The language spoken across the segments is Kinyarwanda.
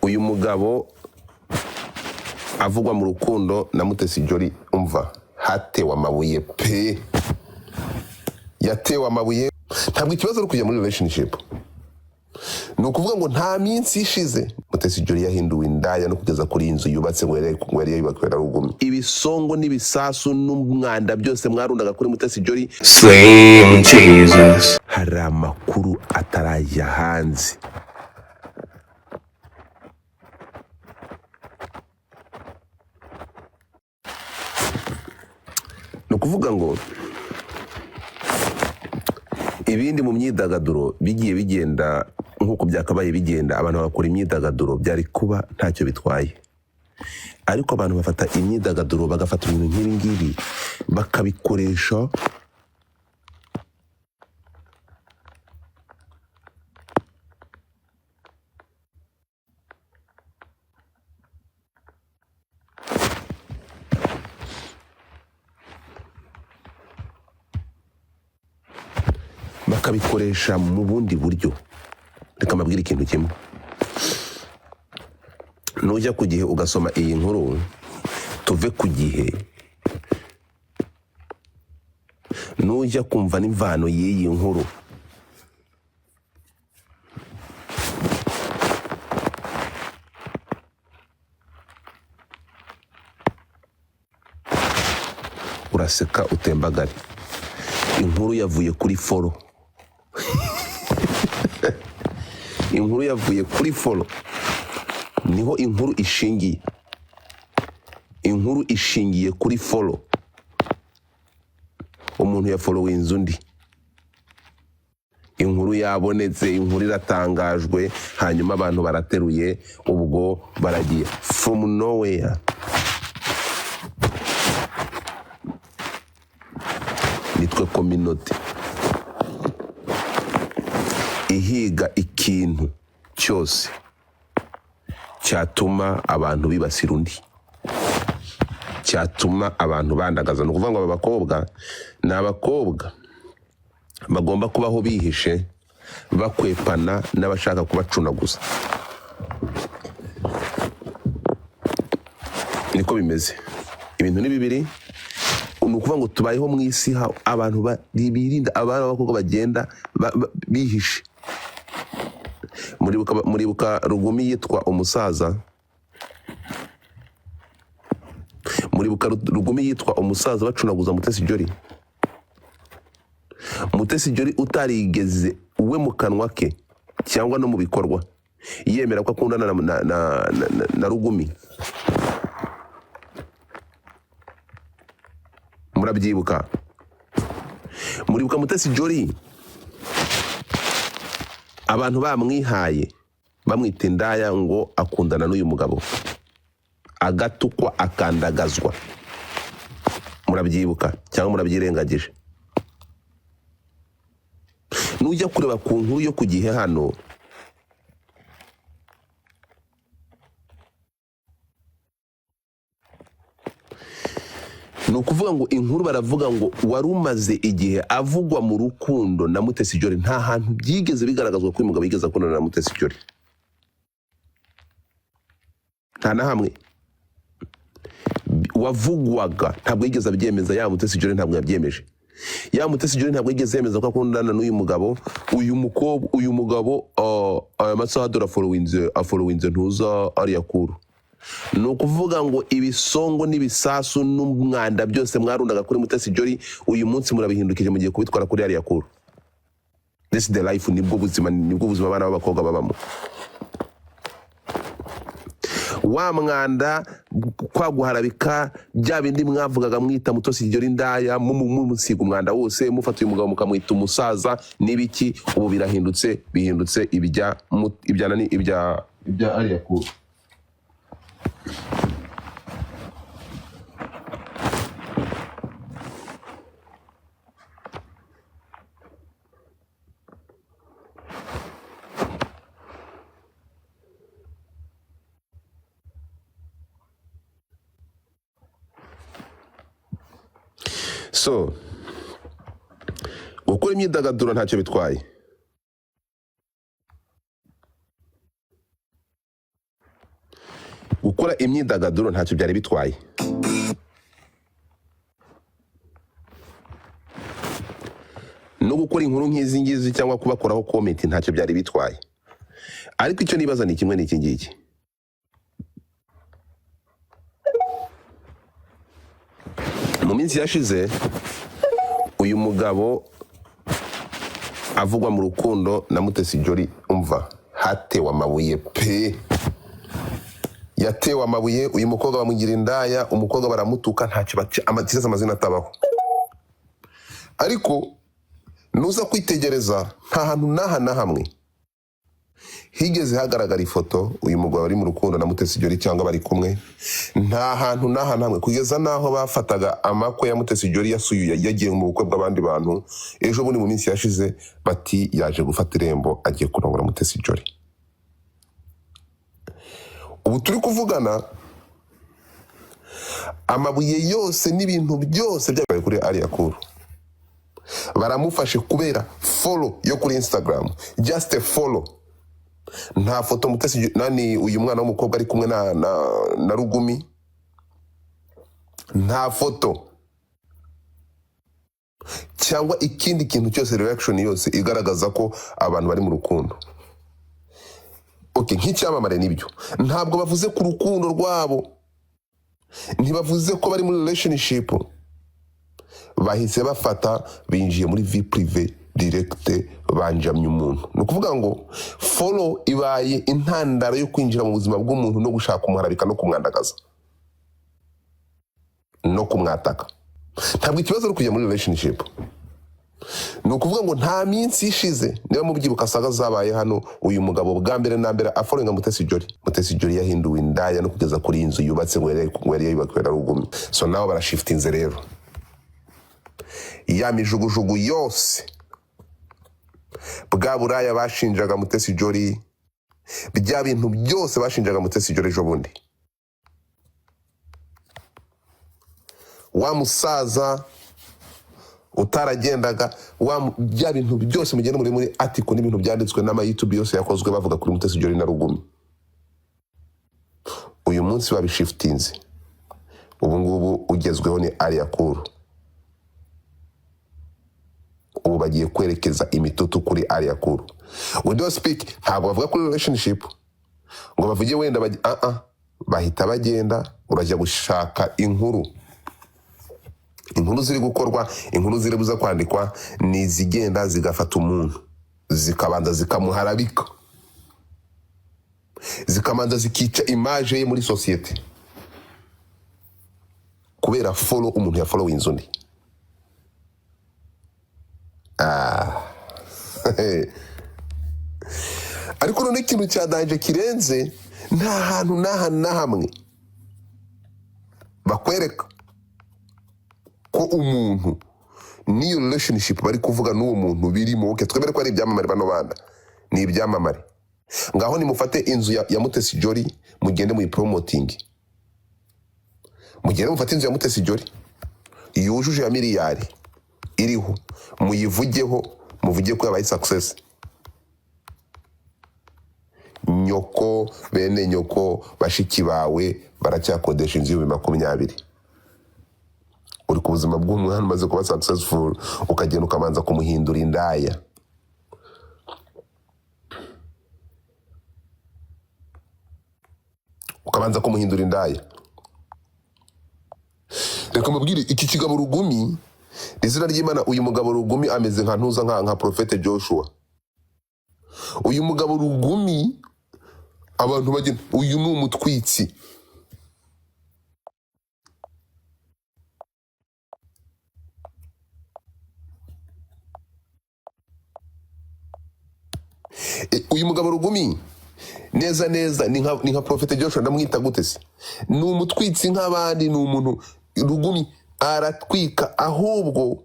uyu mugabo avugwa mu rukundo na Mutesi Jolly, umva hatewe amabuye pe, yatewe amabuye. Ntabwo ikibazo ari kujya muri relationship, ni ukuvuga ngo nta minsi ishize Mutesi Jolly yahinduwe indaya no kugeza kuri iyi nzu yubatse ngo yari yubakwera Rugumi. Ibisongo n'ibisasu n'umwanda byose mwarundaga kuri Mutesi Jolly. Slim Jesus. Hari amakuru atarajya hanze. Ni ukuvuga ngo ibindi mu myidagaduro bigiye bigenda nk'uko byakabaye bigenda, abantu bakora imyidagaduro byari kuba ntacyo bitwaye, ariko abantu bafata imyidagaduro bagafata ibintu nk'ibi ngibi bakabikoresha mu bundi buryo. Reka mbabwire ikintu kimwe, nujya ku Gihe ugasoma iyi nkuru, tuve ku Gihe, nujya kumva n'imvano y'iyi nkuru, uraseka utembagare. Inkuru yavuye kuri foro. Inkuru yavuye kuri foro, niho inkuru ishingiye. Inkuru ishingiye kuri foro. Umuntu yafollowe inzu undi, inkuru yabonetse, inkuru iratangajwe, hanyuma abantu barateruye, ubwo baragiye from nowhere. Nitwe community ihiga ikintu cyose cyatuma abantu bibasira undi, cyatuma abantu bandagaza. Ni ukuvuga ngo aba bakobwa ni abakobwa bagomba kubaho bihishe, bakwepana n'abashaka kubacuna gusa. Niko bimeze. Ibintu ni bibiri. Ni ukuvuga ngo tubayeho mu isi abantu birinda, abana b'abakobwa bagenda bihishe. Muribuka Rugumi yitwa umusaza? Muribuka Rugumi yitwa umusaza bacunaguza Mutesi Jolly? Mutesi Jolly utarigeze we mu kanwa ke cyangwa no mu bikorwa yemera ko akundana na Rugumi. Murabyibuka? Muribuka Mutesi Jolly abantu bamwihaye bamwita indaya ngo akundana n'uyu mugabo, agatukwa akandagazwa. Murabyibuka cyangwa murabyirengagije? Nujya kureba ku nkuru yo ku Gihe hano, ni ukuvuga ngo inkuru baravuga ngo wari umaze igihe avugwa mu rukundo na Mutesi Jolly. Nta hantu byigeze bigaragazwa ko uyu mugabo yigeze akundana na Mutesi Jolly, nta na hamwe. Wavugwaga ntabwo yigeze abyemeza. Ya Mutesi Jolly ntabwo yabyemeje. Ya Mutesi Jolly ntabwo yigeze yemeza ko akundana n'uyu mugabo. Uyu mugabo aya masaha dore afolowinze ntuza ariya kuru. Ni ukuvuga ngo ibisongo n'ibisasu n'umwanda byose mwarundaga kuri Mutesi Jolly, uyu munsi murabihindukije mugiye kubitwara kuri ariya kuru. This is the life. Nibwo buzima abana b'abakobwa babamo. Wa mwanda kwaguharabika, bya bindi mwavugaga mwita Mutesi Jolly indaya, mumusiga umwanda wose, mufata uyu mugabo mukamwita umusaza n'ibiki, ubu bihindutse ibya ariya kuru. So gukora imyidagaduro ntacyo bitwaye. gukora imyidagaduro ntacyo byari bitwaye. No gukora inkuru nk'izi ngizi cyangwa kubakoraho comment ntacyo byari bitwaye. Ariko icyo nibaza ni kimwe n'iki ngiki. Mu minsi yashize uyu mugabo avugwa mu rukundo na Mutesi Jolly, umva hatewe amabuye pe. Yatewe amabuye, uyu mukobwa bamugira indaya, umukobwa baramutuka, ntacyo amatisa amazina atabaho. Ariko nuza kwitegereza nta hantu na hamwe higeze hagaragara ifoto uyu mugabo ari mu rukundo na Mutesi Jolly cyangwa bari kumwe. Nta hantu na hamwe kugeza naho bafataga amakwe ya Mutesi Jolly yasuye yagiye mu bukwe bw'abandi bantu. Ejo bundi mu minsi yashize bati yaje gufata irembo agiye kurongora Mutesi Jolly. Ubu turi kuvugana amabuye yose n'ibintu byose byabaye kuri Alia Cool. Baramufashe kubera follow yo kuri Instagram, just a follow. Nta foto Mutesi nani uyu mwana w'umukobwa ari kumwe na Rugumi, nta foto cyangwa ikindi kintu cyose, reaction yose igaragaza ko abantu bari mu rukundo. Okay, nk'icyamamare nibyo, ntabwo bavuze ku rukundo rwabo, ntibavuze ko bari muri relationship. Bahise bafata binjiye muri vie privé direct, banjamye umuntu. Ni ukuvuga ngo follow ibaye intandaro yo kwinjira mu buzima bw'umuntu no gushaka kumuharabika no kumwandagaza no kumwataka. Ntabwo ikibazo ari kujya muri relationship. Ni ukuvuga ngo nta minsi ishize, niba mubyibuka saga zabaye hano, uyu mugabo bwa mbere na mbere aforinga Mutesi Jolly. Mutesi Jolly yahinduwe indaya no kugeza kuri inzu yubatse ngo yari yubakiwe na Rugumi. So nabo barashiftinze rero. Ya mijugujugu yose bwa buraya bashinjaga Mutesi Jolly, bya bintu byose bashinjaga Mutesi Jolly ejo bundi, wa musaza utaragendaga, bya bintu byose mugenda muri article n'ibintu byanditswe n'ama YouTube yose yakozwe bavuga kuri Mutesi Jolly na Rugumi, uyu munsi babishiftinze. Ubu ngubu ugezweho ni Alia Cool. Ubu bagiye kwerekeza imitutu kuri Alia Cool. We don't speak, ntabwo bavuga kuri relationship ngo bavuge wenda bahita bagenda, urajya gushaka inkuru ziri gukorwa, inkuru ziri buza kwandikwa, ni zigenda zigafata umuntu zikabanza zikamuharabika, zikamanza zikica image ye muri society kubera follow umuntu ya follow inzundi. Ariko none ikintu cya danger kirenze, nta hantu na hamwe bakwereka ko umuntu niyo relationship bari kuvuga n'uwo muntu birimo. Okay, twemere ko ari ibyamamare, bano bana ni ibyamamare. Ngaho nimufate inzu ya Mutesi Jolly mugende mu promoting, mugende mufate inzu ya Mutesi Jolly yujuje ya miliyari iriho, muyivugeho, muvuge ko yabaye success. Nyoko, bene nyoko, bashiki bawe baracyakodesha inzu y'20. Uri ku buzima bw'umwana umaze kuba successful, ukagenda ukamanza kumuhindura indaya. Ukabanza kumuhindura indaya. Reka mubwire iki kigabo Rugumi, izina ry'Imana, uyu mugabo Rugumi ameze nka ntuza nka Prophet Joshua. Uyu mugabo Rugumi abantu bagenda, uyu ni umutwitsi. Uyu mugabo Rugumi neza ni nka Prophet Joshua, ndamwita gute se? Ni umutwitsi nk'abandi, ni umuntu. Rugumi aratwika, ahubwo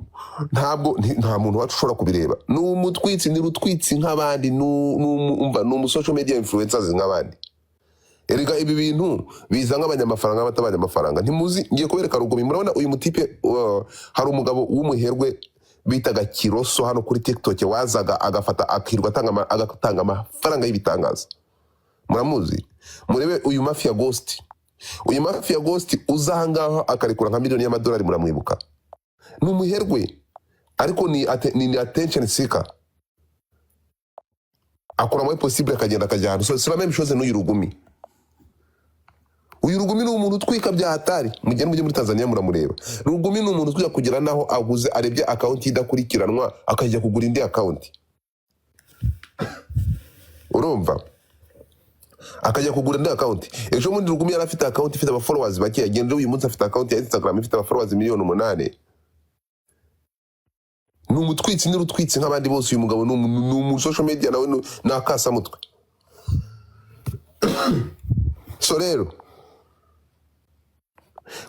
nta muntu wacu ushobora kubireba. Ni umutwitsi, ni rutwitsi nk'abandi, ni social media influencers nk'abandi. Erega ibi bintu biza nk'abanyamafaranga batabanyamafaranga. Ntimuzi, ngiye kubereka Rugumi. Murabona uyu mutipe, hari umugabo w'umuherwe bitaga Kiroso hano kuri TikTok, wazaga agafata akirwa agatanga amafaranga y'ibitangaza. Muramuzi? Murebe uyu Mafia Ghost, uyu Mafia Ghost uza ahangaha akarekura nka miliyoni y'amadolari muramwibuka, ni umuherwe ariko ni attention seeker, akora muri possible akagenda akajya ahantu. So c'est la même chose n'uyu Rugumi. Uyu Rugumi ni umuntu utwika bya hatari, mugende mujye muri Tanzania muramureba. Rugumi ni umuntu utwika kugira naho aguze arebye account idakurikiranwa akajya kugura indi account, urumva, akajya kugura indi account. Ejo muri Rugumi yari afite account ifite aba followers bake, yagenje uyu munsi afite account ya Instagram ifite aba followers 8,000,000. Ni umutwitsi n'urutwitsi nk'abandi bose. Uyu mugabo ni umu social media nawe nakasa mutwe. So rero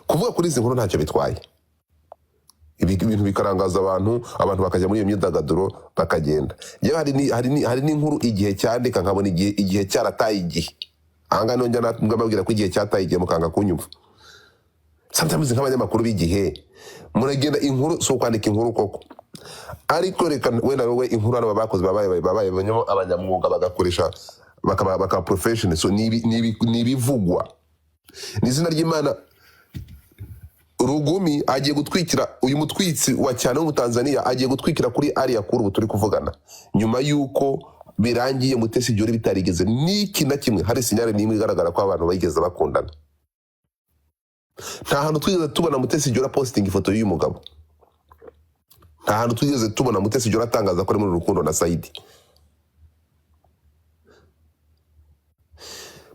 kuvuga kuri izi nkuru ntacyo bitwaye, ibintu bikarangaza abantu bakajya muri iyo myidagaduro bakagenda. Yewe hari n'inkuru igihe cyandika nkabona igihe cyarataye igihe, ahanga nongera natubwira ko igihe cyataye igihe mukanga kunyumva. Sometimes nk'abanyamakuru b'igihe muragenda inkuru so kwandika inkuru koko, ariko reka wenda wowe inkuru hano bakoze babaye abanyamwuga bagakoresha baka professional. So nibivugwa n'izina ry'Imana. Rugumi agiye gutwikira uyu mutwitsi wa cyane wo mu Tanzania, agiye gutwikira kuri ariya kuri ubu turi kuvugana, nyuma yuko birangiye Mutesi Jolly bitarigeze n'iki na kimwe hari sinyale n'imwe igaragara ko abantu bayigeze bakundana. Nta hantu twigeze tubona Mutesi Jolly posting ifoto y'uyu mugabo, nta hantu twigeze tubona Mutesi Jolly atangaza ko ari muri rukundo na Saidi.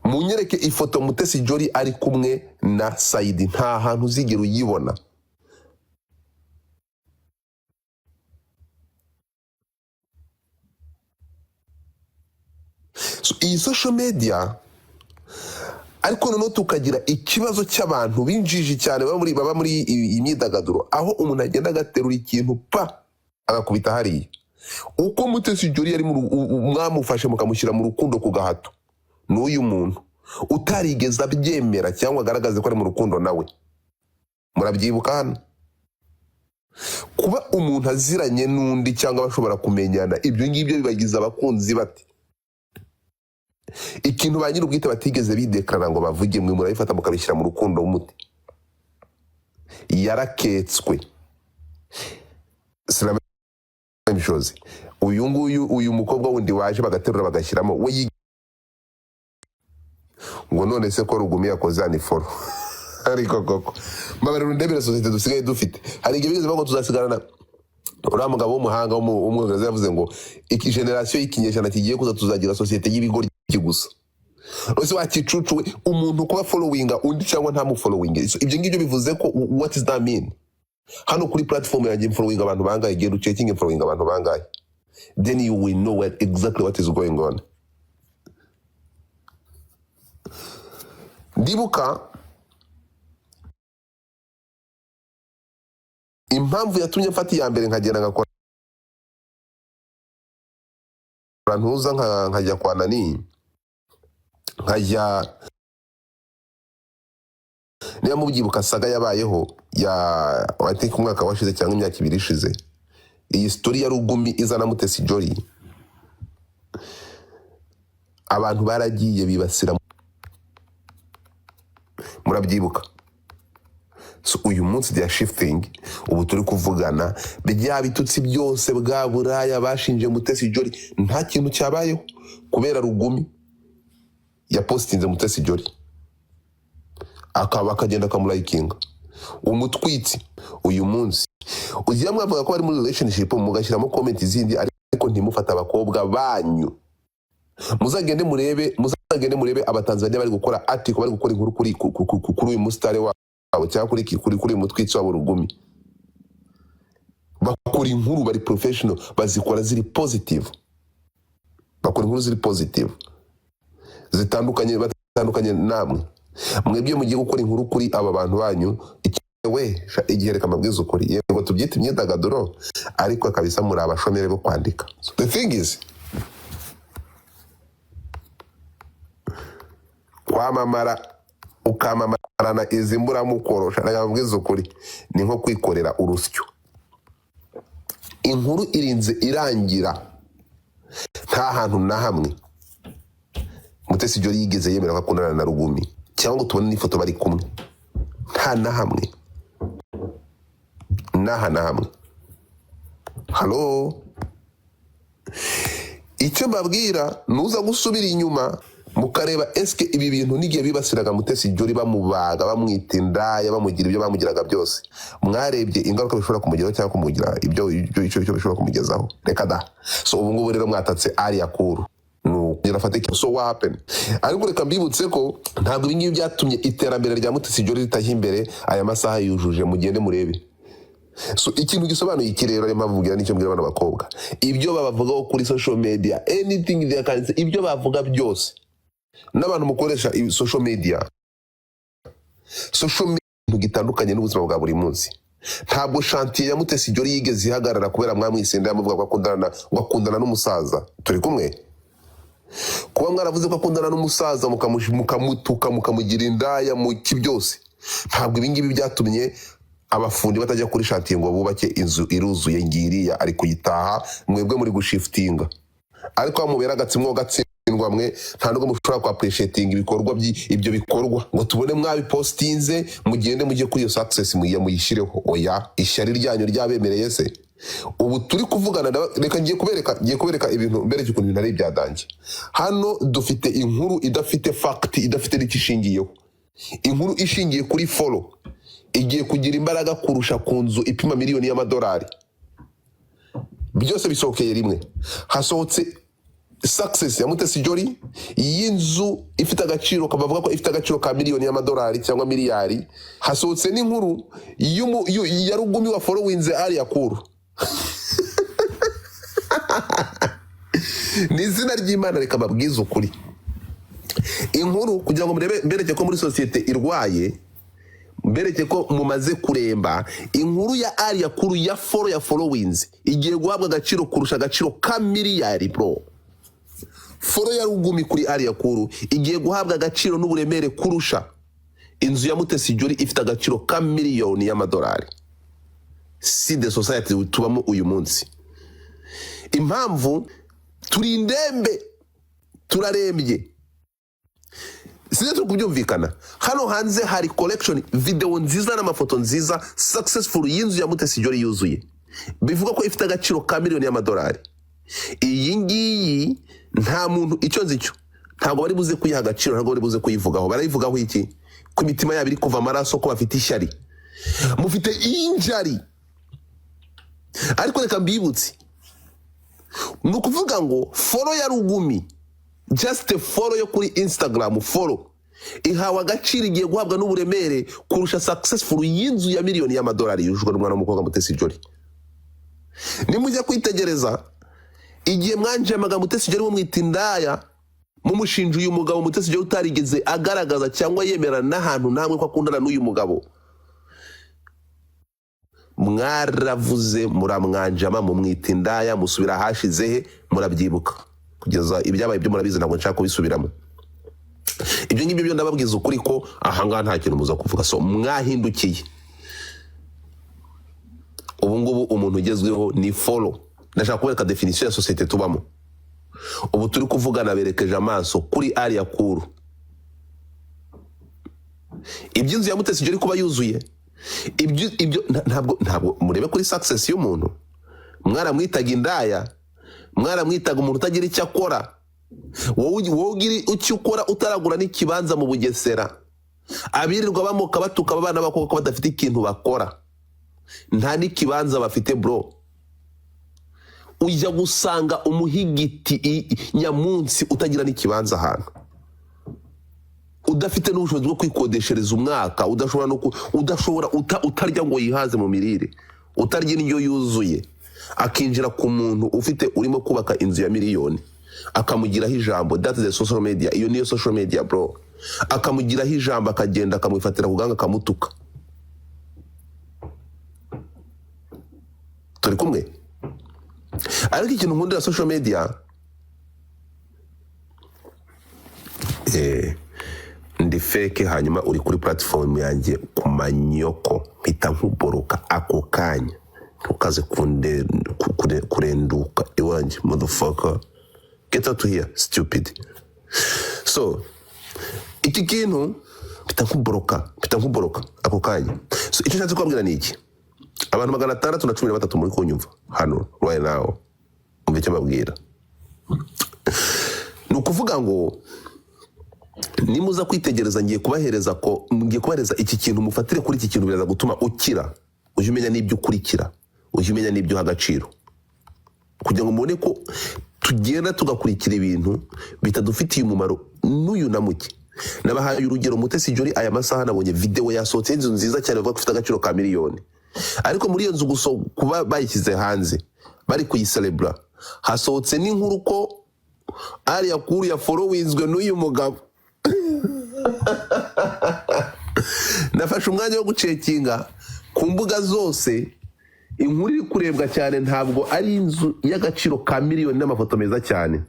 Munyereke ifoto Mutesi Jolly ari kumwe na Saidi, nta hantu uzigera uyibona. So iyi social media, ariko noneho tukagira ikibazo cy'abantu binjiji cyane baba muri imyidagaduro, aho umuntu agenda agaterura ikintu pa agakubita hariya. Uko Mutesi Jolly yari mwamufashe mukamushyira mu rukundo ku gahato, n'uyu muntu utarigeze abyemera cyangwa agaragaze ko ari mu rukundo nawe. Murabyibuka hano kuba umuntu aziranye n'undi cyangwa bashobora kumenyana, ibyo ngibyo bibagiza abakunzi bati ikintu ba nyir'ubwite batigeze bidekarana ngo bavuge, mwe murabifata mukabishyira mu rukundo w'umuti. Yaraketswe sinamishoze uyu mukobwa wundi waje bagaterura bagashyiramo we ngo none se ko Rugumi yakoze ani follow. Ariko koko mbabarira ndebere societe dusigaye dufite, hari igihe bigeze bago tuzasigarana. Uriya mugabo w'umuhanga w'umwongereza yavuze ngo iki generation y'ikinyejana kigiye kuza tuzagira societe y'ibigori gusa. Ose wakicucuwe umuntu kuba followinga undi cyangwa nta mu following. Ibyo ngibyo bivuze ko what is that mean? Hano kuri platform yanjye following abantu bangaye, gero checking following abantu bangaye, then you will know exactly what is going on. Ndibuka impamvu yatumye mfata iya mbere nkagenda ngakora ntuza nkajya kwa nani, nkajya niba mubyibuka saga yabayeho ya I think umwaka washize cyangwa imyaka 2 ishize, iyi story ya Rugumi izana Mutesi Jolly, abantu baragiye bibasira, murabyibuka. So uyu munsi they are shifting, ubu turi kuvugana bijya bitutsi byose bwa buraya bashinje Mutesi Jolly, nta kintu cyabayeho kubera Rugumi ya postinze Mutesi Jolly akaba akagenda akamulayikinga. Umutwitsi uyu munsi ugiye mwavuga ko ari muri relationship mugashyiramo comment izindi, ariko ntimufata abakobwa banyu. Muzagende murebe abatanzania bari gukora article, bari gukora inkuru kuri uyu mustare wabo cyangwa kuri uyu mutwitsi wabo Rugumi. Bakora inkuru bari professional, bazikora ziri positive, bakora inkuru ziri positive zitandukanye namwe. Mwebwe mugiye gukora inkuru kuri aba bantu banyu, igihe reka mabwiza ukuri, yego tubyita imyidagaduro, ariko akabisa muri abashomere bo kwandika. So the thing is, kwamamara ukamamarana izi mburamukorosha, nagambwiza ukuri, ni nko kwikorera urusyo. Inkuru irinze irangira nta hantu na hamwe Mutesi Jolly yigeze yemera ko akundana na Rugumi cyangwa ngo tubone n'ifoto bari kumwe, nta na hamwe, na hamwe. Halo, icyo mbabwira nuza gusubira inyuma mukareba eske ibi bintu n'igihe bibasiraga Mutesi Jolly bamubaga, bamwita indaya, bamugira ibyo bamugiraga byose, mwarebye ingaruka bishobora kumugeraho cyangwa kumugira ibyo bishobora kumugezaho? Reka da. So ubu ngubu rero mwatatse Alia Cool nirafatike. So what happened? Ariko reka mbibutse ko ntabwo ibi ngibi byatumye iterambere rya Mutesi Jolly ritajya imbere. Aya masaha yujuje, mugende murebe. So ikintu gisobanuye iki rero ari mpavugira nicyo mbwira abana bakobwa, ibyo babavugaho kuri social media, anything they can say, ibyo bavuga byose n'abantu mukoresha social media gitandukanye n'ubuzima bwa buri munsi. Ntabwo chantier ya Mutesi Jolly yigeze ihagarara kubera mwamwisenda yamuvuga ko akundana n'umusaza. Turi kumwe? Kuba mwaravuze ko akundana n'umusaza mukamutuka mukamugira indaya mu byose, ntabwo ibi ngibi byatumye abafundi batajya kuri chantier ngo bubake inzu iruzuye ngiriya ari kuyitaha, mwebwe muri gushiftinga. Ariko bamubera agatsimo gatsindwa mwe, nta nubwo mushobora kwa appreciating ibikorwa ibyo bikorwa ngo tubone mwabipostinze mugende mujye kuri iyo success muyishireho. Oya, ishyari ryanyu ryabemereye se? Ubu turi kuvugana, reka ngiye kubereka ibintu mbere cy'ukuntu ibintu ari byadange. Hano dufite inkuru idafite fact, idafite n'ikishingiyeho. Inkuru ishingiye kuri follow igiye kugira imbaraga kurusha ku nzu ipima miliyoni y'amadolari. Byose bisohokeye rimwe. Hasohotse success ya Mutesi Jolly y'inzu ifite agaciro, kabavuga ko ifite agaciro ka miliyoni y'amadolari cyangwa miliyari. Hasohotse n'inkuru ya Rugumi wa followinze Alia Cool. Ni izina ry'Imana, reka babwize ukuri. Inkuru kugira ngo mbereke ko muri societe irwaye, mbereke ko mumaze kuremba, inkuru ya Alia Cool ya followings igiye guhabwa agaciro kurusha agaciro ka miliyari bro. Follow ya Rugumi kuri Alia Cool igiye guhabwa agaciro n'uburemere kurusha inzu ya Mutesi Jolly ifite agaciro ka miliyoni y'amadolari. Si the society tubamo uyu munsi. Impamvu turi indembe, turarembye. Sinzi tukubyumvikana. Hano hanze hari collection video nziza n'amafoto nziza successful y'inzu ya Mutesi Jolly yuzuye, bivuga ko ifite agaciro ka miliyoni y'amadolari. Iyi ngiyi nta muntu icyo nzicyo, ntabwo bari buze kuyiha agaciro, ntabwo bari buze kuyivugaho. Barayivugaho iki? Ku mitima yabo iri kuva amaraso, ko bafite ishyari, mufite injari. Ariko reka mbibutse, ni ukuvuga ngo follow ya Rugumi, just follow yo kuri Instagram, follow ihawe agaciro igiye guhabwa n'uburemere kurusha successful y'inzu ya miliyoni y'amadolari yujujwe n'umwana w'umukobwa Mutesi Jolly. Nimujya kwitegereza igihe mwanjemaga Mutesi Jolly mumwita indaya, mumushinja uyu mugabo Mutesi Jolly utarigeze agaragaza cyangwa yemera n'ahantu namwe ko akundana n'uyu mugabo, mwaravuze muramwanjama mumwita indaya, musubira hashizehe murabyibuka, kugeza ibyabaye byo murabizi, ntabwo nshaka kubisubiramo. Ibyo ngibyo byo ndababwiza ukuri ko ahanga nta kintu muza kuvuga. So mwahindukiye. Ubu ngubu umuntu ugezweho ni follow. Ndashaka kubereka definition ya societe tubamo. Ubu turi kuvugana berekeje amaso kuri Alia Cool. Iby'inzu ya Mutesi Jolly kuba yuzuye, ibyo ntabwo murebe kuri success y'umuntu. Mwaramwitaga indaya, mwaramwitaga umuntu utagira icyo akora. Wowe ugiri icyo ukora utaragura n'ikibanza mu Bugesera. Abirirwa bamuka batuka abana bako ko badafite ikintu bakora, nta n'ikibanza bafite bro. Ujya gusanga umuhigiti nyamunsi utagira n'ikibanza ahantu, udafite n'ubushobozi bwo kwikodeshereza umwaka, udashobora utarya ngo yihaze mu mirire, utarya indyo yuzuye, akinjira ku muntu ufite urimo kubaka inzu ya miliyoni, akamugiraho ijambo. That is the social media. Iyo niyo social media bro. Akamugiraho ijambo, akagenda akamwifatira ku ganga, akamutuka. Turi kumwe? Ariko ikintu nkundira social media, ndi fake, hanyuma uri kuri platform yanjye ku manyoko, mpita nkuboroka ako kanya, ntukaze kurenduka iwanjye motherfucker. Get out of here, stupid. So iki kintu mpita nkuboroka ako kanya. So icyo nshatse kubabwira ni iki, abantu 613 muri kunyumva hano right now, umve icyo mbabwira. Ni ukuvuga ngo nimuza kwitegereza ngiye kubahereza iki kintu, mufatire kuri iki kintu, biraza gutuma ukira, ujye umenya n'ibyo ukurikira, ujye umenya n'ibyo uha agaciro, kugira ngo mubone ko tugenda tugakurikira ibintu bitadufitiye umumaro n'uyu na muke. Nabahaye urugero, Mutesi Jolly aya masaha nabonye video yasohotse, inzu nziza cyane bavuga ko ifite agaciro ka miliyoni, ariko muri iyo nzu kuba bayishyize hanze bari kuyicelebra, hasohotse n'inkuru ko Alia Cool ya followinzwe n'uyu mugabo. Nafashe umwanya wo gucekinga ku mbuga zose, inkuru iri kurebwa cyane ntabwo ari inzu y'agaciro ka miliyoni n'amafoto meza cyane.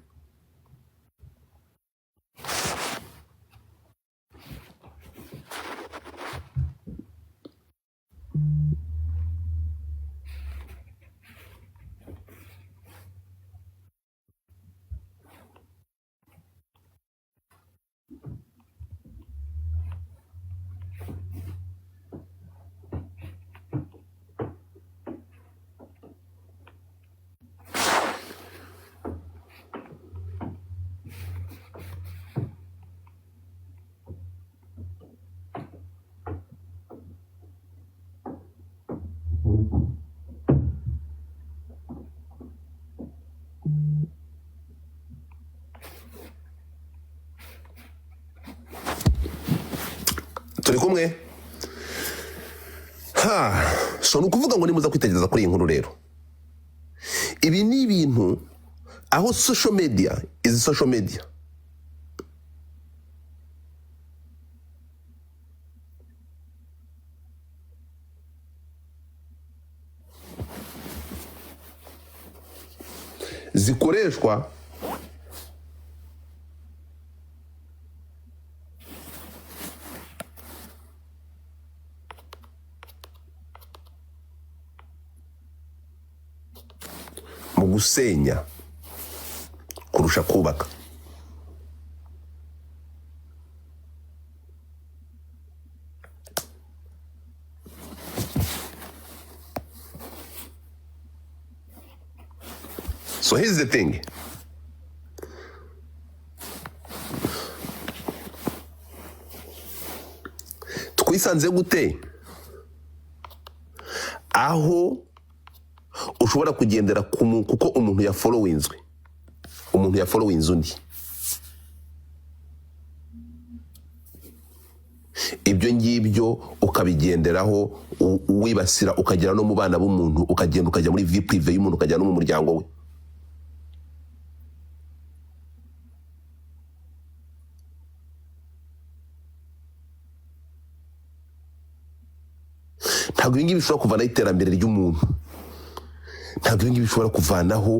Turi kumwe? So nukuvuga ngo nimuza kwitegereza kuri iyi nkuru rero, ibi ni ibintu aho social media zikoreshwa mu gusenya kurusha kubaka. So here's the thing. Twisanze gute aho ushobora kugendera kuko umuntu ya followinzwe undi, ibyo ngibyo ukabigenderaho wibasira, ukagera no mu bana b'umuntu, ukagenda ukajya muri vie prive y'umuntu, ukajya no mu muryango we. Ntabwo ibi ngibi bishobora kuvanaho iterambere ry'umuntu, ntabwo ibi ngibi bishobora kuvanaho,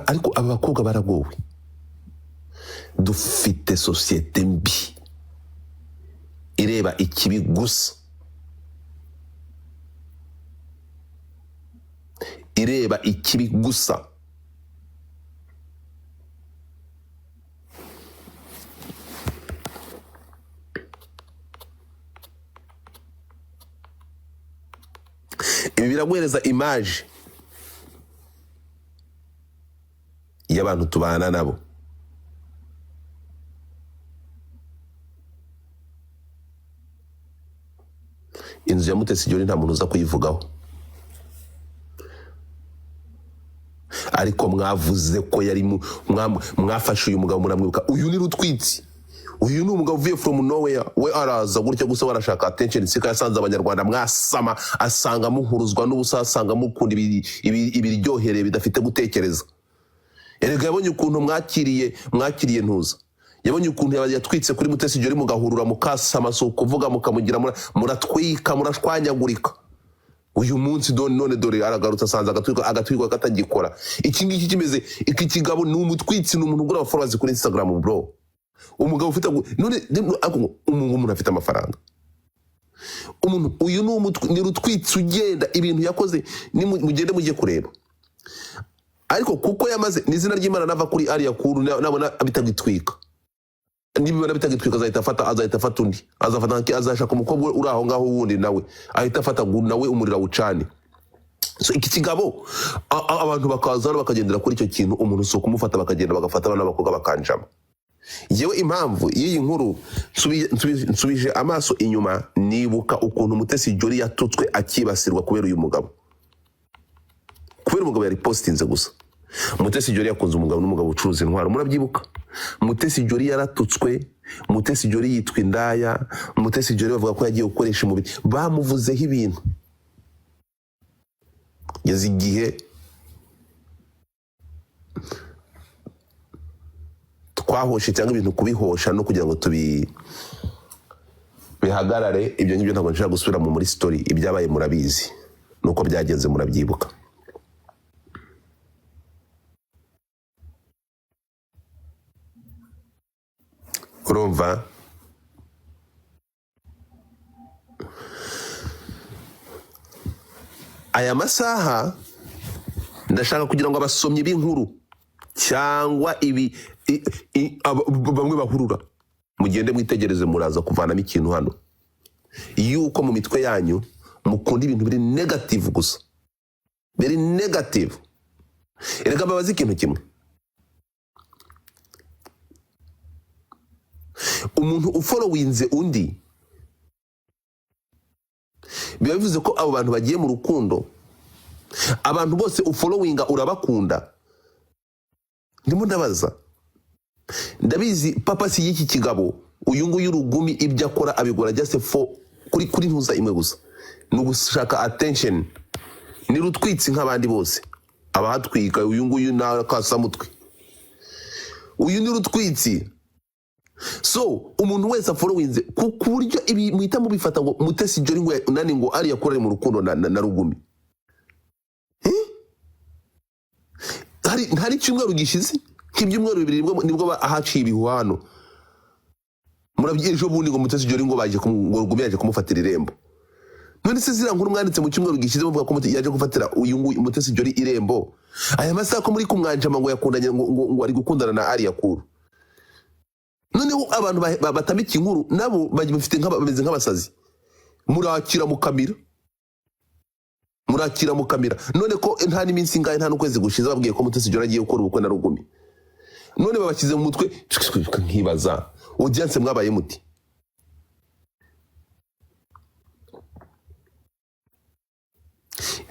ariko aba bakobwa baragowe. Dufite sosiyete mbi ireba ikibi gusa, ireba ikibi gusa. Ibi biraguhereza image y'abantu tubana nabo. Inzu ya Mutesi Jolly nta muntu uza kuyivugaho, ariko mwavuze ko yari mwafashe uyu mugabo, muramwibuka, uyu ni Rutwitsi, uyu ni umugabo uvuye from nowhere, we araza gutya gusa barashaka attention, sika yasanze abanyarwanda mwasama, asanga muhuruzwa n'ubusa, asanga mukunda ibiryohereye bidafite gutekereza. Erega yabonye ukuntu mwakiriye ntuza, yabonye ukuntu yatwitse kuri Mutesi Jolly, mugahurura mukasama, so kuvuga mukamugira muratwika, murashwanyagurika. Uyu munsi none dore aragarutse, asanze agatwikwa katagikora. Iki ngiki kimeze, iki kigabo ni umutwitsi, ni umuntu ugura followers kuri Instagram bro. Umugabo ufite none umuntu afite amafaranga, umuntu uyu ni Rutwitsi ugenda ibintu yakoze, ni mugende mujye kureba. Ariko kuko yamaze n'izina ry'Imana nava kuri Alia Cool, nabona bitagitwika. nibibona bitagitwika azahita afata undi azashaka umukobwa uri aho ngaho wundi nawe ahita afata nawe umuriro awucane. So iki kigabo abantu bakazana bakagendera kuri icyo kintu, umuntu so kumufata bakagenda bagafata abana b'abakobwa bakanjama. Yewe impamvu y'iyi nkuru nsubije amaso inyuma, nibuka ukuntu Mutesi Jolly yatutswe akibasirwa kubera uyu mugabo. Kubera umugabo yari postinze gusa. Mutesi Jolly yakunze umugabo n'umugabo ucuruza intwaro, murabyibuka? Mutesi Jolly yaratutswe, Mutesi Jolly yitwa indaya, Mutesi Jolly bavuga ko yagiye gukoresha umubiri, bamuvuzeho ibintu. Yeze igihe twahoshe cyangwa ibintu kubihosha no kugira ngo bihagarare. Ibyo ngibyo ntabwo nshaka gusubira muri story, ibyabaye murabizi nuko byagenze, murabyibuka. Urumva? Aya masaha ndashaka kugira ngo abasomyi b'inkuru cyangwa bamwe bahurura mugende mwitegereze, muraza kuvanamo ikintu hano yuko mu mitwe yanyu mukunda ibintu biri negative gusa, biri negative. Erega babazi ikintu kimwe, umuntu ufollowinze undi biba bivuze ko abo bantu bagiye mu rukundo. Abantu bose ufollowinga urabakunda. Ndimo ndabaza, ndabizi papa si y'iki kigabo uyu nguyu Rugumi ibyo akora abigora just for kuri ntuza imwe gusa, ni ugushaka attention. Ni rutwitsi nk'abandi bose abahatwika. Uyu nguyu na kasamutwe, uyu ni rutwitsi. So umuntu wese afollowinze ku buryo ibi muhita mubifata ngo Mutesi Jolly ngo nani ngo ari yakorera mu rukundo na Rugumi. Hari cyumweru gishize nk'ibyumweru bibiri nibwo ahaciye ibihuha hano, murabyijeje bundi ngo Mutesi Jolly ngo baje ngo Rugumi yaje kumufatira irembo. None se zira nkuru mwanditse mu cyumweru gishize muvuga ko yaje gufatira uyu nguyu Mutesi Jolly irembo. Aya masaha ko muri kumwanjama ngo yakundanye ngo ari gukundana na Ari Yakuru. Noneho abantu batamika inkuru nabo bafite bameze nk'abasazi, murakira mukamira. None ko nta n'iminsi ingahe nta n'ukwezi gushize babwiye ko Mutesi Jolly agiye gukora ubukwe na Rugumi, none babashyize mu mutwe nkibaza audience mwabaye muti.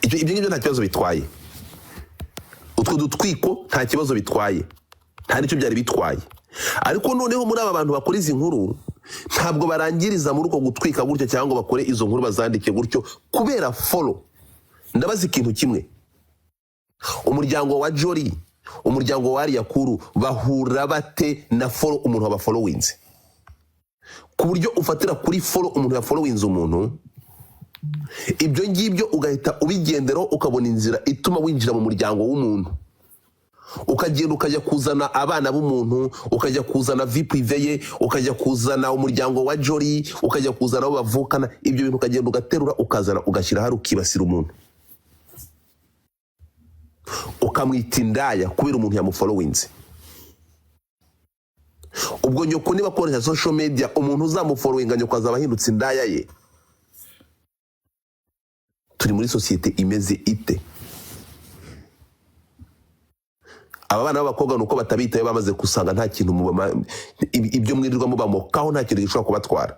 Ibyo ngibyo nta kibazo bitwaye, utwo dutwiko nta kibazo bitwaye, nta nicyo byari bitwaye. Ariko noneho muri aba bantu bakora izi nkuru ntabwo barangiriza muri uko gutwika gutyo cyangwa bakore izo nkuru bazandike gutyo kubera follow. Ndabaza ikintu kimwe, umuryango wa Jolly, umuryango wa Ari Yakuru bahura bate na follow umuntu wa followinze? Ku buryo ufatira kuri follow umuntu ya followinze umuntu, ibyo ngibyo ugahita ubigenderaho ukabona inzira ituma winjira mu muryango w'umuntu, ukagenda ukajya kuzana abana b'umuntu, ukajya kuzana vie privé ye, ukajya kuzana umuryango wa Jolly, ukajya kuzana abo bavukana. Ibyo bintu ukagenda ugaterura ukazana ugashyira hari ukibasira umuntu, ukamwita indaya kubera umuntu yamufollowinze. Ubwo nyoko niba akoresha social media, umuntu uzamufollowinga nyoko azaba ahindutse indaya ye. Turi muri societe imeze ite? Aba bana b'abakobwa nuko batabitaye, bamaze kusanga nta kintu ibyo mwirirwa mubamokaho nta kintu gishobora kubatwara.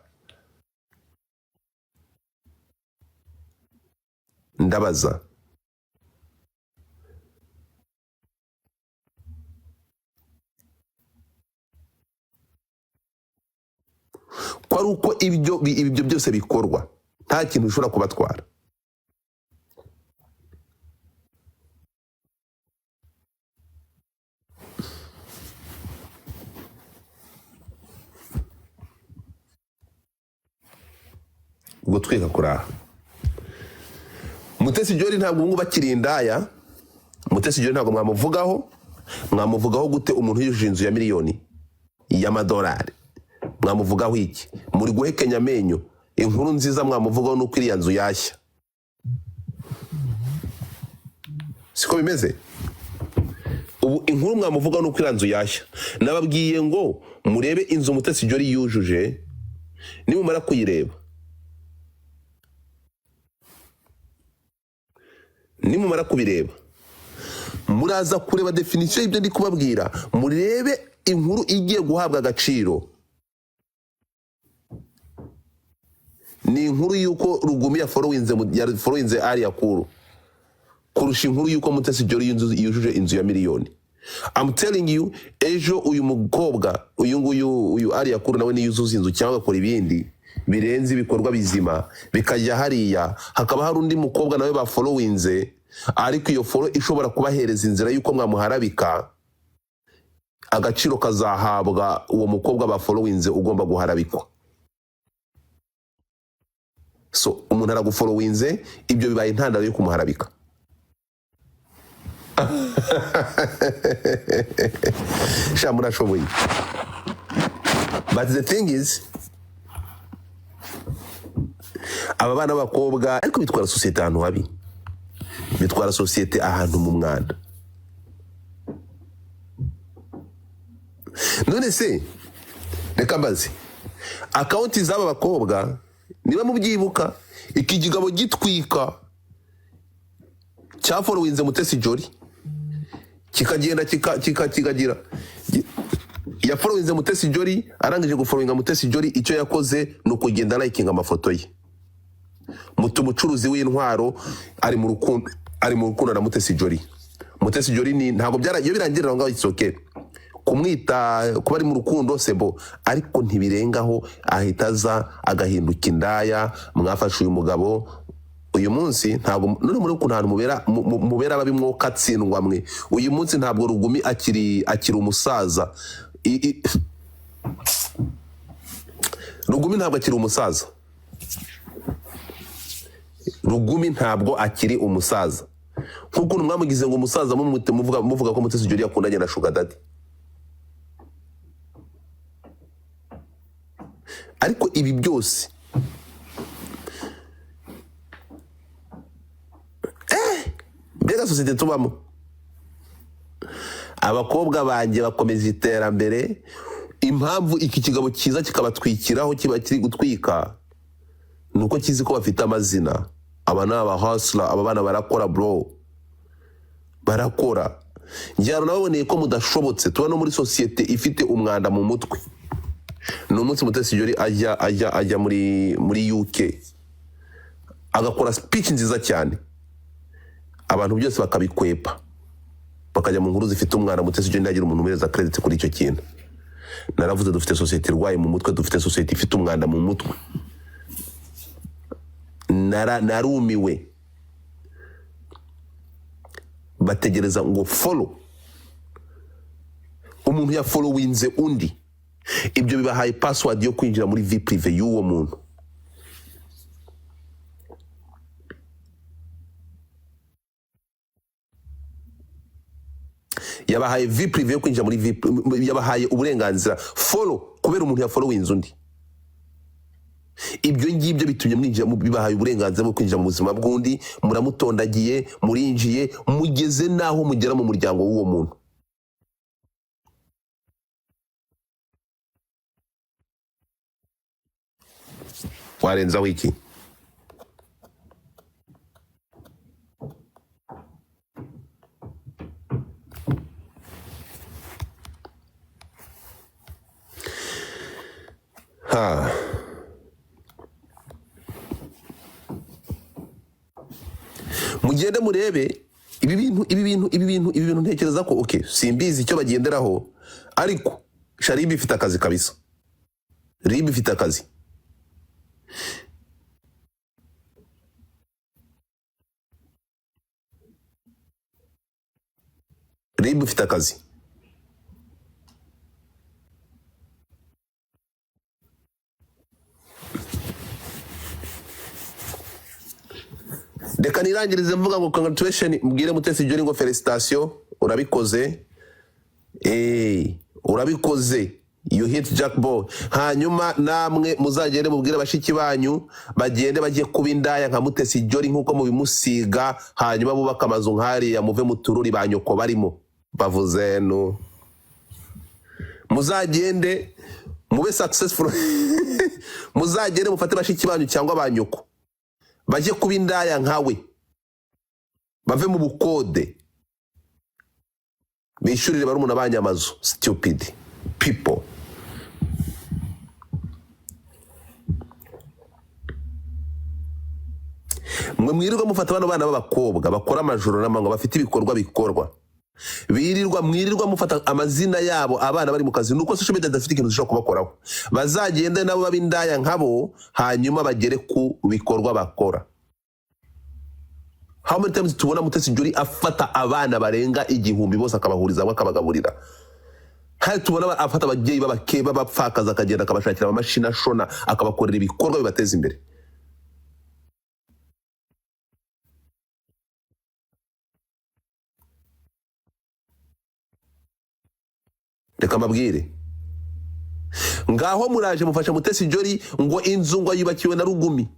Ndabaza, ko ari uko ibyo byose bikorwa nta kintu bishobora kubatwara. Gutwika kuraha. Mutesi Jolly ntabwo ngo bakiri indaya. Mutesi Jolly ntabwo mwamuvugaho gute umuntu yujuje inzu ya miliyoni y'amadolari? Mwamuvugaho iki? Muri guhekenya amenyo. Inkuru nziza mwamuvugaho nuko iriya nzu yashya. Siko bimeze? ubu inkuru mwamuvuga nuko iranzu yashya. Nababwiye ngo murebe inzu Mutesi Jolly yujuje, nimumara kuyireba, nimumara kubireba, muraza kureba definition y'ibyo ndi kubabwira, murebe inkuru igiye guhabwa agaciro. Ni inkuru yuko Rugumi yafollowinze Alia Cool kurusha inkuru yuko Mutesi Jolly yujuje inzu ya miliyoni. I'm telling you, ejo uyu mukobwa uyu Alia Cool nawe niyuzuza inzu cyangwa akora ibindi birenze ibikorwa bizima bikajya hariya, hakaba hari undi mukobwa nawe bafollowinze, ariko iyo follow ishobora kubahereza inzira yuko mwamuharabika, agaciro kazahabwa uwo mukobwa bafollowinze ugomba guharabikwa. So umuntu aragufollowinze, ibyo bibaye intandaro yo kumuharabika. Sha murashoboye. But the thing is, aba bana b'abakobwa ariko bitwara societe ahantu habi, bitwara societe ahantu mu mwanda. None se reka mbaze, account z'aba bakobwa niba mubyibuka, ikigabo gitwika cyafollowinze Mutesi Jolly kikagenda kikagira yafollowinze Mutesi Jolly, arangije gufollowinga Mutesi Jolly, icyo yakoze no kugenda likinga amafoto ye. Umucuruzi w'intwaro ari mu rukundo na Mutesi Jolly. Mutesi Jolly ni ntabwo iyo birangirira ngaho it's okay kumwita kuba ari mu rukundo sebo, ariko ntibirengaho ahita aza agahinduka indaya. Mwafashe uyu mugabo uyu munsi, ntabwo none muri ukuntu ahantu mubera babimwoka tsindwa mwe. Uyu munsi ntabwo Rugumi akiri umusaza. Rugumi ntabwo akiri umusaza. Rugumi ntabwo akiri umusaza. Nkuko mwamugize ngo umusaza muvuga ko Mutesi Jolly yakundanye na Sugar Daddy. Ariko ibi byose mbega societe tubamo, abakobwa banjye bakomeza iterambere. Impamvu iki kigabo cyiza kikabatwikiraho kiba kiri gutwika nuko kizi ko bafite amazina. Aba ni aba hustler, aba bana barakora bro, barakora. Njyana naboneye ko mudashobotse, tuba no muri societe ifite umwanda mu mutwe. N'umunsi Mutesi Jolly ajya muri UK agakora speech nziza cyane, abantu byose bakabikwepa bakajya mu nkuru zifite umwana. Mutesi Jolly ndagira umuntu umereza credit kuri icyo kintu. Naravuze dufite societe irwaye mu mutwe, dufite societe ifite umwanda mu mutwe. Narumiwe. Bategereza ngo follow umuntu ya followinze undi, ibyo bibahaye password yo kwinjira muri vie prive y'uwo muntu. Yabahaye vie prive yo kwinjira muri yabahaye uburenganzira follow kubera umuntu ya followinze undi. Ibyo ngibyo bitumye mwinjira, bibahaye uburenganzira bwo kwinjira mu buzima bw'undi, muramutondagiye, murinjiye, mugeze naho mugera mu muryango w'uwo muntu. Warenzaho iki? Mugende murebe ibi bintu ntekereza ko okay, simbizi icyo bagenderaho, ariko Sharibi ifite akazi kabisa. Ribi ifite akazi. Ribi ifite akazi. Reka nirangirize mvuga ngo congratulations, mbwire Mutesi Jolly ngo felicitation, urabikoze. Urabikoze. You hit jackpot. Hanyuma namwe muzagende mubwire bashiki banyu bagende bagiye kuba indaya nka Mutesi Jolly nkuko mubimusiga, hanyuma bubaka amazu nkari ya muve mu tururi banyoko barimo. bavuze no muzagende mube successful muzagende mufate bashiki banyu cyangwa banyuko baje kuba indaya nkawe bave mu bukode bishurire barumuna banyamazu stupid people. Mwe mwirirwa mufata bano bana b'abakobwa bakora amajoro n'amango bafite ibikorwa bikorwa mwirirwa mufata amazina yabo abana bari mu kazi nuko social media dafite ikintu zishobora kubakoraho bazagende nabo babindaya nkabo hanyuma bagere ku bikorwa bakora. How many times tubona Mutesi Jolly afata abana barenga 1000 bose akabahuriza hamwe akabagaburira? Hari tubona afata ababyeyi b'abakeba bapfakaza akagenda akabashakira amamashini ashona akabakorera ibikorwa bibateza imbere. Reka mabwire ngaho muraje mufasha Mutesi Jolly ngo inzu ngo yubakiwe na Rugumi.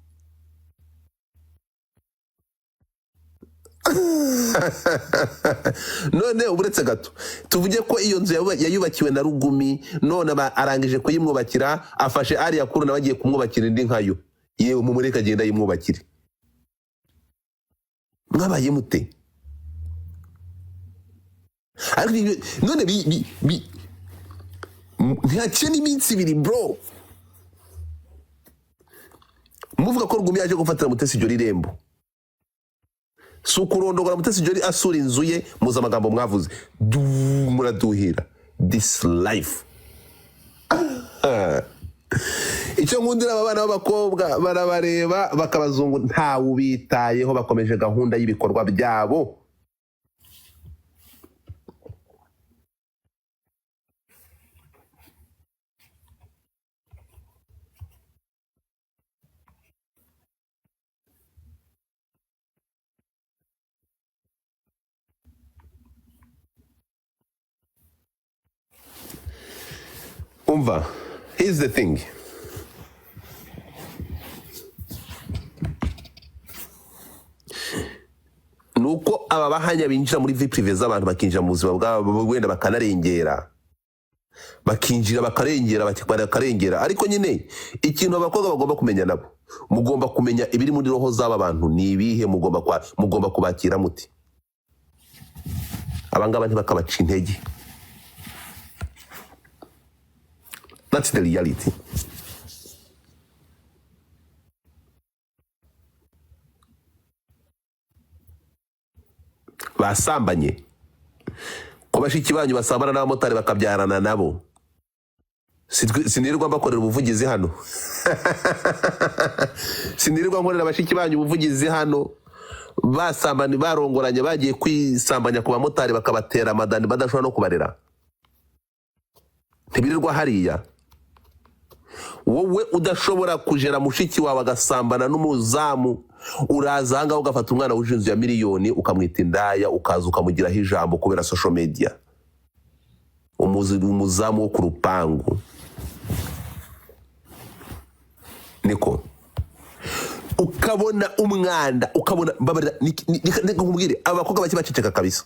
None uburetse gato tuvuge ko iyo nzu yayubakiwe na Rugumi none arangije kuyimwubakira afashe ari yakuru nabagiye kumwubakira indi nkayo yewe mumureka agenda yimwubakire mwabaye mute? None ntihaciye n'iminsi 2 bro muvuga ko Rugumi yaje gufatira Mutesi Jolly irembo. Sukurondogora Mutesi Jolly asura inzu ye muza amagambo mwavuze muraduhira this life. Icyo nkundira aba bana b'abakobwa barabareba bakabazungu nta ubitayeho bakomeje gahunda y'ibikorwa byabo. Umva, here's the thing. Nuko aba bahanya binjira muri vie privé z'abantu bakinjira mu buzima bwabo wenda bakanarengera. Bakinjira bakarengera ariko nyine ikintu abakobwa bagomba kumenya nabo. Mugomba kumenya ibiri muri roho z'aba bantu ni ibihe mugomba kubakira muti. Abangaba ntibakabaca intege. That's the reality. Basambanye. Ko bashiki banyu basambana n'abamotari bakabyarana nabo. Sinirirwa mbakorera ubuvugizi hano. Sinirirwa nkorera bashiki banyu ubuvugizi hano. Basambani barongoranye bagiye kwisambanya ku bamotari bakabatera amadani badashobora no kubarera. Ntibirirwa hariya. Wowe udashobora kujera mushiki wawe agasambana n'umuzamu uraza hanga ugafata umwana w'inzu ya miliyoni ukamwita indaya ukaza ukamugiraho ijambo kubera social media. Umuzamu wo ku rupangu niko ukabona umwanda ukabona babarira nkubwire abakobwa bake baceceka kabisa.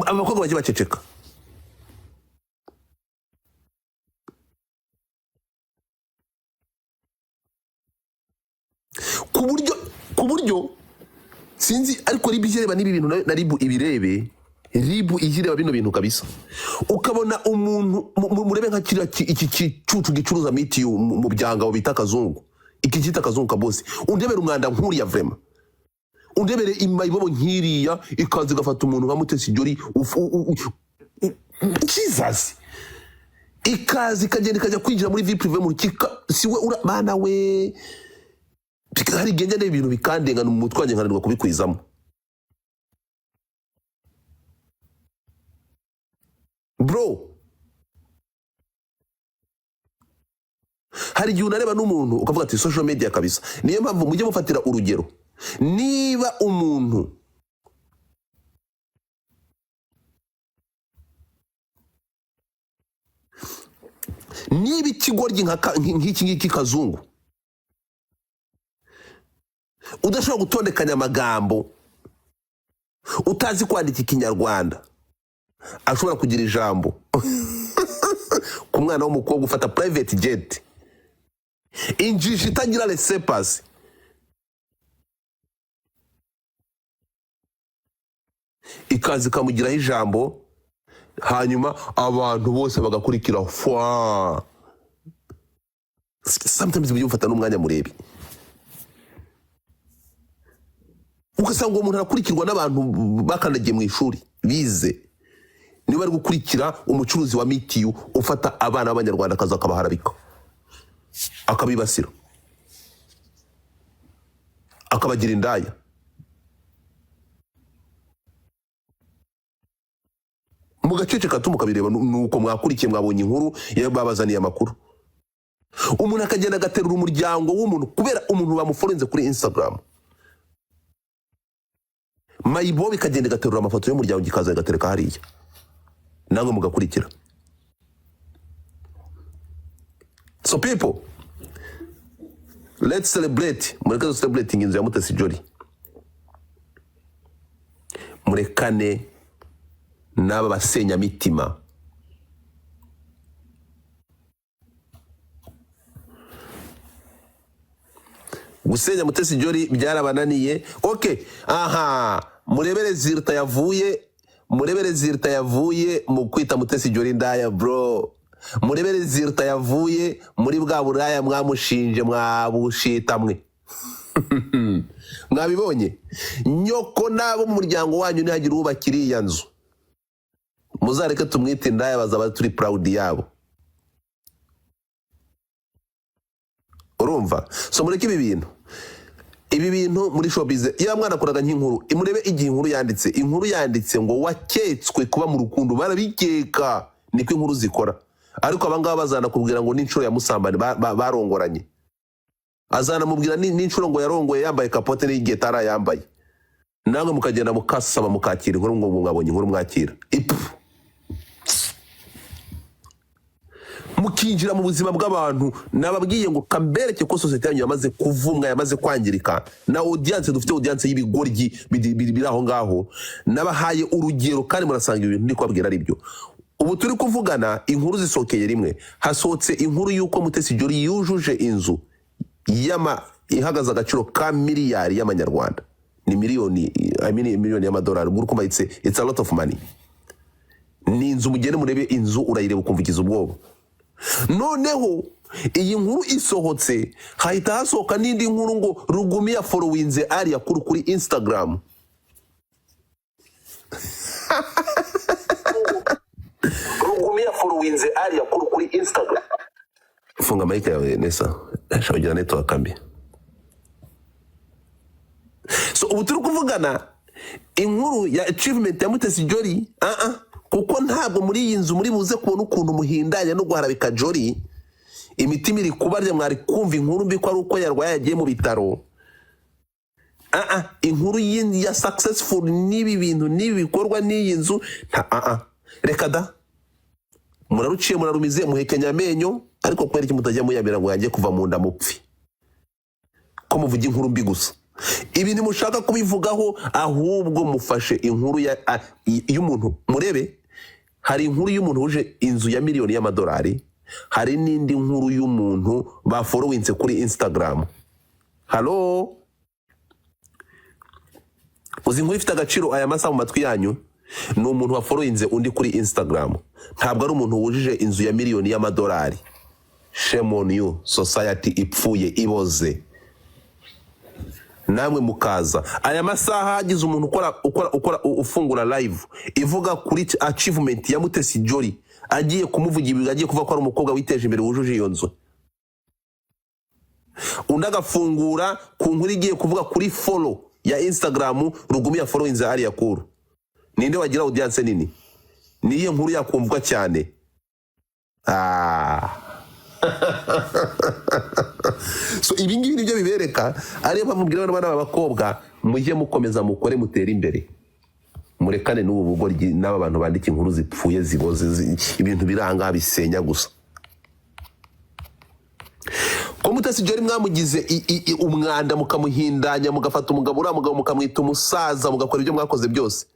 Abakobwa bake baceceka. Kuburyo sinzi ariko ribu ireba nibi bintu na ribu ibirebe ribu ireba bino bintu kabisa. Ukabona umuntu murebe nka kira iki kicucu gicuruza miti mu byanga bita kazungu. Iki kita kazungu kabose undebera umwanda nkuriya vrema. Undebere imayibobo nkiriya ikaze gafata umuntu nka Mutesi Jolly Jesus. Ikaze kagenda kajya kwinjira muri vie privé mu rukika siwe bana we. Hari genge n'ibintu bikandenga mu mutwe wanjye nkananirwa kubikwizamo. Bro, hari gihe unareba n'umuntu ukavuga ati social media kabisa. Niyo mpamvu mujye mufatira urugero. Niba umuntu niba ikigoryi nk'iki ngiki kazungu udashobora gutondekanya amagambo utazi kwandika ikinyarwanda ashobora kugira ijambo ku mwana w'umukobwa ufata private jet, injiji itagira resepasi, ikaza ikamugiraho ijambo, hanyuma abantu bose bagakurikira fwa. Sometimes bijya bifata n'umwanya murebi, ugasanga uwo muntu arakurikirwa n'abantu bakandagiye mu ishuri bize, niba ari gukurikira umucuruzi wa mitiyu ufata abana b'abanyarwanda akaza akabaharabika, akabibasira, akabagira indaya. Mu gacece gato mukabireba, nuko mwakurikiye mwabonye inkuru babazaniye amakuru. Umuntu akagenda agaterura umuryango w'umuntu kubera umuntu bamuforenze kuri Instagram. Mayibo bikagenda gaterura amafoto y'umuryango gikaza gatereka hariya, namwe mugakurikira. So people, let's celebrate. Mureke celebrating inzu ya Mutesi Jolly, murekane n'aba basenya mitima. Gusenya Mutesi Jolly byarabananiye. Okay, aha, murebere zirta yavuye mu kwita Mutesi Jolly ndaya bro. Murebere zirta yavuye muri bwa buraya mwamushinje mwabushita mwe. Mwabibonye? Nyoko nabo mu muryango wanyu nihagira ubakiriya nzu, muzareke tumwite indaya, bazaba turi proud yabo. Urumva? So mureke ibi bintu muri showbiz. Ya mwana koraga nk'inkuru, imurebe igihe inkuru yanditse ngo waketswe kuba mu rukundo, barabikeka, niko inkuru zikora. Ariko abangaba bazana kubwira ngo n'inshuro ya Musambani barongoranye, azana mubwira n'inshuro ngo yarongoye yambaye kapote n'igihe tara yambaye, namwe mukagenda mukasama mukakira inkuru ngo mwabonye inkuru mwakira. Mukinjira mu buzima bw'abantu. Nababwiye ngo kambereke ko society yanyu yamaze kuvumwa, yamaze kwangirika, na audience dufite audience y'ibigoryi biri aho ngaho. Nabahaye urugero kandi murasanga ibintu ndi kubabwira ari byo. Ubu turi kuvugana, inkuru zisokeye rimwe, hasohotse inkuru yuko Mutesi Jolly yujuje inzu ihagaze agaciro ka miliyari y'amanyarwanda. Ni miliyoni y'amadolari. Nguruko it's a lot of money. Ni inzu, mugende murebe inzu urayireba ukumvikiza ubwoba. Noneho iyi nkuru isohotse, hahita hasohoka n'indi nkuru ngo Rugumi ya followinze Aria kuri Instagram. Rugumi ya followinze Aria kuri Instagram. Funga mic yawe Nesa, shagira network mbi. So ubu turi kuvugana inkuru ya achievement ya Mutesi Jolly, kuko ntabwo muri iyi nzu muri buze kubona ukuntu muhindanya no guharabika Jolly. Imitima iri kubarya, mwari kumva inkuru mbi ko ari uko yarwaye yagiye mu bitaro. Inkuru ya successful n'ibi bintu n'ibi bikorwa n'iyi nzu reka da, muraruciye murarumize muhekenya amenyo, ariko kwera iki mutajya muyamira ngo yagiye kuva mu nda mupfi ko muvuga inkuru mbi gusa. Ibi ntimushaka kubivugaho, ahubwo mufashe inkuru y'umuntu. Murebe, hari inkuru y'umuntu uje inzu ya miliyoni y'amadolari, hari n'indi nkuru y'umuntu bafollowinze kuri Instagram. Hello, uzi inkuru ifite agaciro aya masaha mu matwi yanyu? Ni umuntu wafollowinze undi kuri Instagram, ntabwo ari umuntu wujije inzu ya miliyoni y'amadolari. Shame on you, society ipfuye iboze. Namwe mukaza aya masaha hagize umuntu ukora ufungura live ivuga kuri achievement ya Mutesi Jolly, agiye kumuvugira, agiye kuva ko ari umukobwa witeje imbere wujuje iyo nzu. Undi agafungura ku nkuru igiye kuvuga kuri follow ya Instagram, Rugumi ya followinze Aria kuru. Ninde wagira audience nini? Niyo nkuru yakumvwa cyane. So ibingibi nibyo bibereka, ariyo bamubwira abana b'abakobwa, mujye mukomeza mukore mutere imbere, murekane n'ubu bugoryi n'aba bantu bandika inkuru zipfuye ziboze ibintu biranga bisenya gusa. Ko Mutesi Jolly mwamugize umwanda mukamuhindanya mugafata umugabo uriya mugabo mukamwita umusaza mugakora ibyo mwakoze byose,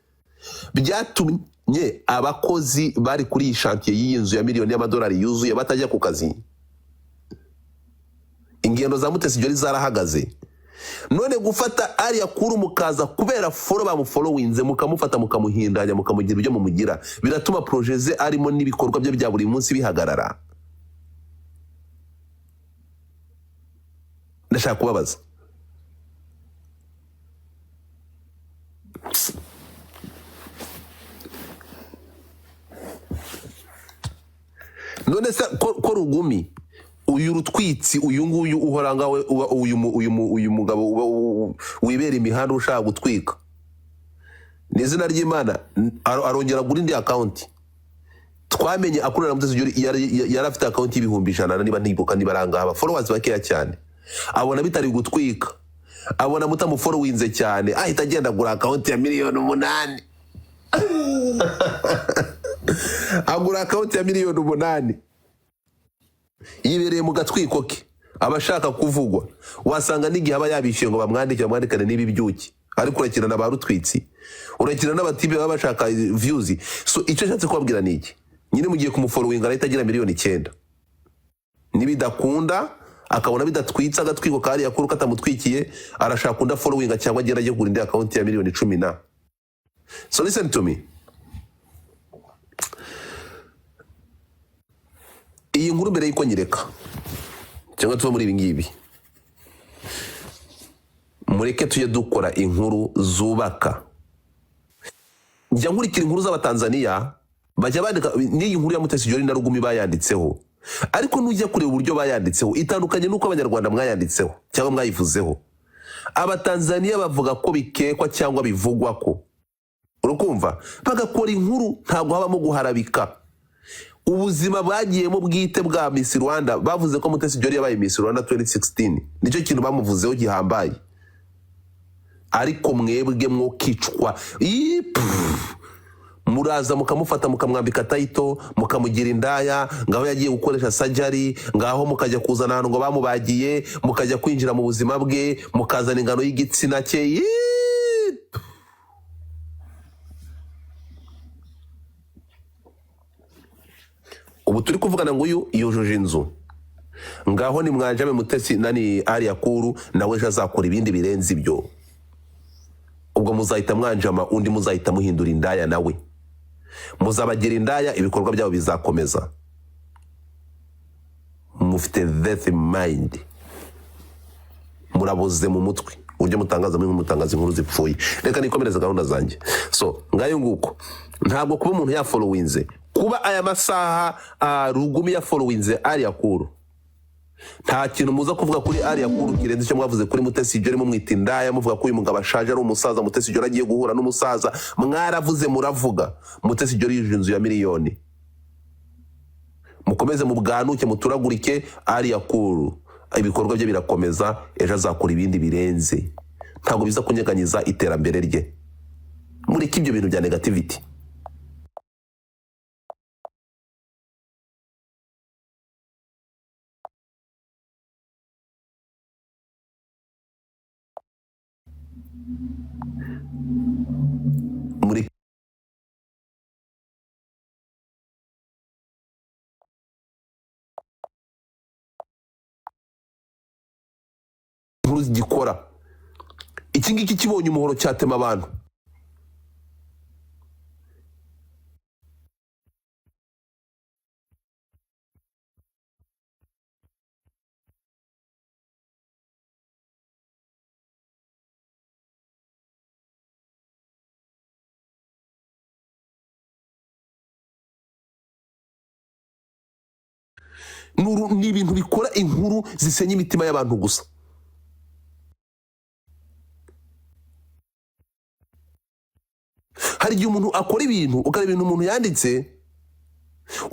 byatumye abakozi bari kuri iyi shantiye y'iyi nzu ya miliyoni y'amadolari yuzuye batajya ku kazi. Ingendo za Mutesi Jolly zarahagaze. None gufata Alia Cool mukaza kubera follow bamufollowinze mukamufata mukamuhindanya mukamugira ibyo mumugira, biratuma projet ze arimo n'ibikorwa bye bya buri munsi bihagarara. Ndashaka kubabaza, none se ko Rugumi uyu rutwitsi uyu nguyu uhora ngawe uyu mugabo wibera imihanda ushaka gutwika, n'izina ry'Imana arongera gura indi account. Twamenye akorera Mutesi Jolly yari afite account y'ibihumbi 100 niba ntibuka niba arangaba followers bakeya cyane, abona bitari gutwika, abona mutamufollowinze cyane, ahita agenda gura account ya miliyoni 8 agura account ya miliyoni 8 yibereye mu gatwiko ke, abashaka kuvugwa wasanga n'igihe aba yabishiye ngo bamwandikane n'ibi byuki, ariko urakina na ba rutwitsi, urakina n'abatibe baba bashaka views. So icyo nshatse kubabwira ni iki, nyine mugiye kumufollowinga ahita agira miliyoni 9, nibidakunda akabona bidatwitsa agatwiko ka Alia Cool katamutwikiye arashaka kunda followinga cyangwa agenda agiye kugura indi account ya miliyoni 10. So listen to me, iyi nkuru mbere y'uko nyireka cyangwa tuba muri ibi ngibi, mureke tujye dukora inkuru zubaka. Njya nkurikira inkuru z'Abatanzania bajya bandika n'iyi nkuru ya Mutesi Jolly na Rugumi bayanditseho, ariko nujya kureba uburyo bayanditseho itandukanye nuko Abanyarwanda mwayanditseho cyangwa mwayivuzeho. Abatanzania bavuga ko bikekwa cyangwa bivugwa ko, urukumva, bagakora inkuru ntabwo habamo guharabika. Ubuzima bagiyemo bwite bwa Miss Rwanda, bavuze ko Mutesi Jolly yabaye Miss Rwanda 2016, nicyo kintu bamuvuzeho gihambaye. Ariko mwebwe mwokicwa muraza mukamufata mukamwambika title mukamugira indaya ngaho yagiye gukoresha surgery, ngaho mukajya kuzana hano ngo bamubagiye, mukajya kwinjira mu buzima bwe mukazana ingano y'igitsina cye. Ubu turi kuvugana ngo uyu yujuje inzu, ngaho ni mwanjame Mutesi nani Alia Cool nawe ejo azakora ibindi birenze ibyo. Ubwo muzahita mwanjama undi muzahita muhindura indaya nawe, muzabagira indaya, ibikorwa byabo bizakomeza. Mufite death mind, muraboze mu mutwe uburyo mutangaza muri mutangaza inkuru zipfuye. Reka nikomereza gahunda zanjye. So ngayo nguko, ntabwo kuba umuntu ya followinze, kuba aya masaha Rugumi ya followinze Alia Cool, nta kintu muza kuvuga kuri Alia Cool kirenze icyo mwavuze kuri Mutesi Jolly mumwita indaya, muvuga ko uyu mugabo ashaje ari umusaza. Mutesi Jolly agiye guhura n'umusaza, mwaravuze muravuga Mutesi Jolly yuje inzu ya miliyoni. Mukomeze mubwanuke muturagurike, Alia Cool ibikorwa bye birakomeza, ejo azakora ibindi birenze, ntabwo biza kunyeganyiza iterambere rye. Mureke ibyo bintu bya negativity. Inkuru zigikora iki ngiki kibonye umuhoro cyatema abantu. Ni ibintu bikora inkuru zisenya imitima y'abantu gusa. Hari igihe umuntu akora ibintu ukareba ibintu umuntu yanditse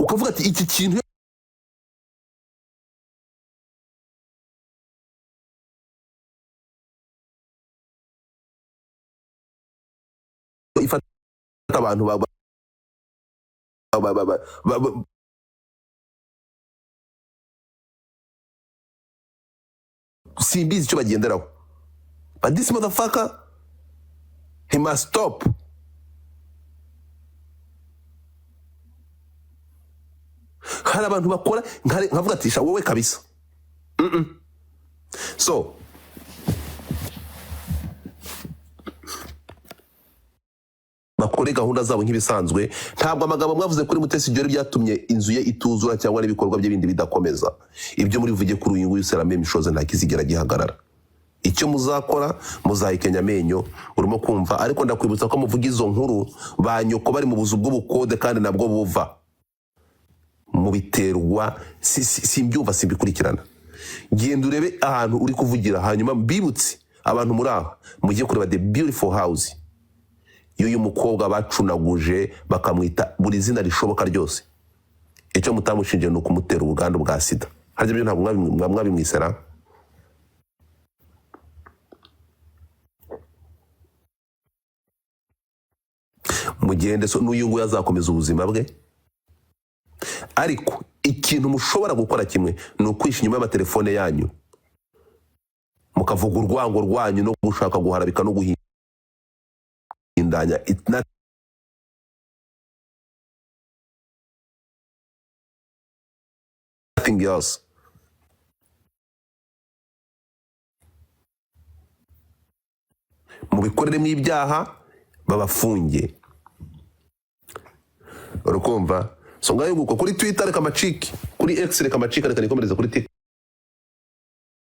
ukavuga ati iki kintu ifata abantu simbizi icyo bagenderaho, but this motherfucker he must stop. Hari abantu bakora nkavuga ati sha wowe kabisa. So bakore gahunda zabo nk'ibisanzwe. Ntabwo amagambo mwavuze kuri Mutesi Jolly byatumye inzu ye ituzura cyangwa n'ibikorwa bye bindi bidakomeza. Ibyo muri vuge kuri uyu nguyu Serame Mishoze nta kizigera gihagarara. Icyo muzakora muzahikenya amenyo urimo kumva, ariko ndakwibutsa ko muvuga izo nkuru banyoko bari mu buzu bw'ubukode kandi nabwo buva mubiterwa simbyumva simbikurikirana. Genda urebe ahantu uri kuvugira, hanyuma mbibutse abantu muri aha mugiye kureba The Beautiful House y'uyu mukobwa bacunaguje bakamwita buri zina rishoboka ryose. Icyo mutamushinje no kumutera ubuganda bwa sida. Harya byo ntabwo mwabimwisera. Mugende so n'uyu nguyu azakomeza ubuzima bwe. Ariko ikintu mushobora gukora kimwe ni ukwisha inyuma y'amatelefone yanyu mukavuga urwango rwanyu no gushaka guharabika no guhindanya. It's nothing else. Mubikoreremo ibyaha babafunge. Urukumva? So ngayo nguko kuri Twitter reka maciki, kuri X reka maciki, reka nikomereza kuri TikTok.